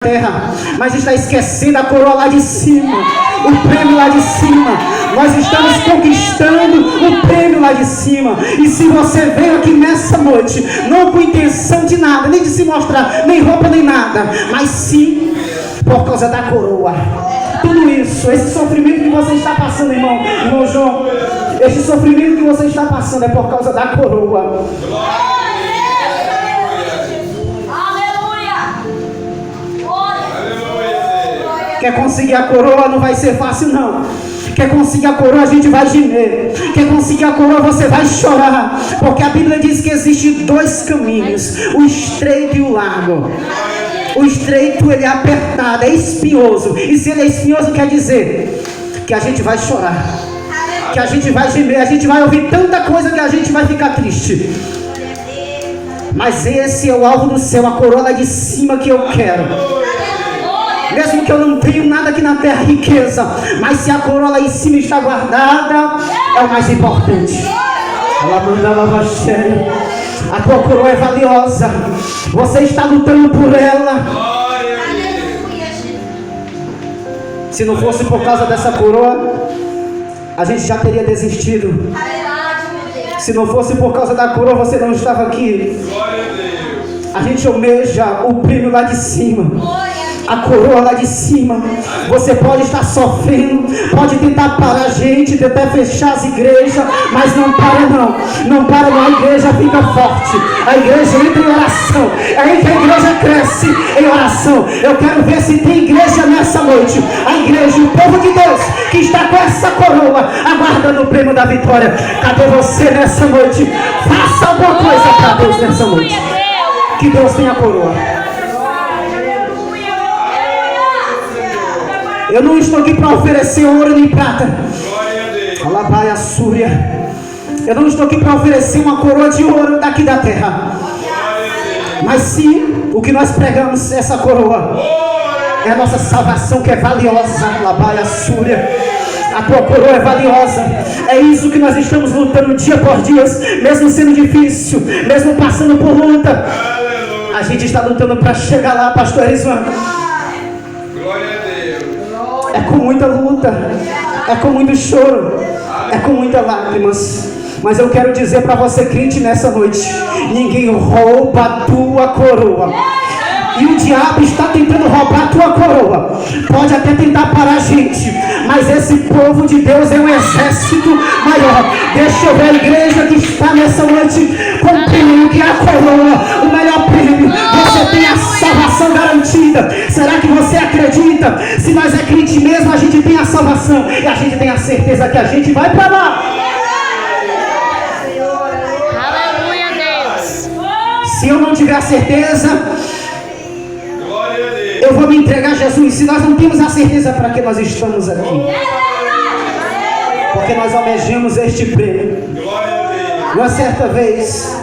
terra, mas está esquecendo a coroa lá de cima, o prêmio lá de cima. Nós estamos conquistando o prêmio lá de cima. E se você veio aqui nessa noite, não com intenção de nada, nem de se mostrar, nem roupa, nem nada, mas sim por causa da coroa. Tudo isso, esse sofrimento que você está passando, irmão João, esse sofrimento que você está passando é por causa da coroa. Quer conseguir a coroa, não vai ser fácil não. Quer conseguir a coroa, a gente vai gemer. Quer conseguir a coroa, você vai chorar. Porque a Bíblia diz que existem dois caminhos, o estreito e o largo. O estreito, ele é apertado, é espinhoso. E se ele é espinhoso, quer dizer que a gente vai chorar, que a gente vai gemer, a gente vai ouvir tanta coisa que a gente vai ficar triste. Mas esse é o alvo do céu, a coroa lá de cima que eu quero. Mesmo que eu não tenho nada aqui na terra, riqueza, mas se a coroa lá em cima está guardada, é o mais importante. Ela manda lava cheia. A tua coroa é valiosa. Você está lutando por ela. Se não fosse por causa dessa coroa, a gente já teria desistido. Se não fosse por causa da coroa, você não estava aqui. A gente almeja o prêmio lá de cima, a coroa lá de cima. Você pode estar sofrendo, pode tentar parar a gente, tentar fechar as igrejas, mas não para não, não para não. A igreja fica forte, a igreja entra em oração, é aí que a igreja cresce em oração. Eu quero ver se tem igreja nessa noite, a igreja, o povo de Deus que está com essa coroa, aguardando o prêmio da vitória. Cadê você nessa noite? Faça alguma coisa para Deus nessa noite. Que Deus tenha a coroa. Eu não estou aqui para oferecer ouro nem prata. Alabaia Súria. Eu não estou aqui para oferecer uma coroa de ouro daqui da terra. Mas sim, o que nós pregamos, essa coroa é a nossa salvação, que é valiosa. Alabaia Súria. A tua coroa é valiosa. É isso que nós estamos lutando dia por dia, mesmo sendo difícil, mesmo passando por luta. A gente está lutando para chegar lá, pastor Erisvan. É com muita luta, é com muito choro, é com muitas lágrimas. Mas eu quero dizer para você, crente, nessa noite: ninguém rouba a tua coroa. E o diabo está tentando roubar a tua coroa. Pode até tentar parar a gente, mas esse povo de Deus é um exército maior. Deixa eu ver a igreja que está nessa noite com o prêmio, que é a coroa, o melhor prêmio. Você tem a salvação garantida. Será que você acredita? Se nós é crente mesmo, a gente tem a salvação e a gente tem a certeza que a gente vai para lá. Aleluia, Deus. Se eu não tiver a certeza, eu vou me entregar a Jesus. Se nós não temos a certeza, para que nós estamos aqui? Porque nós almejamos este prêmio. Uma certa vez,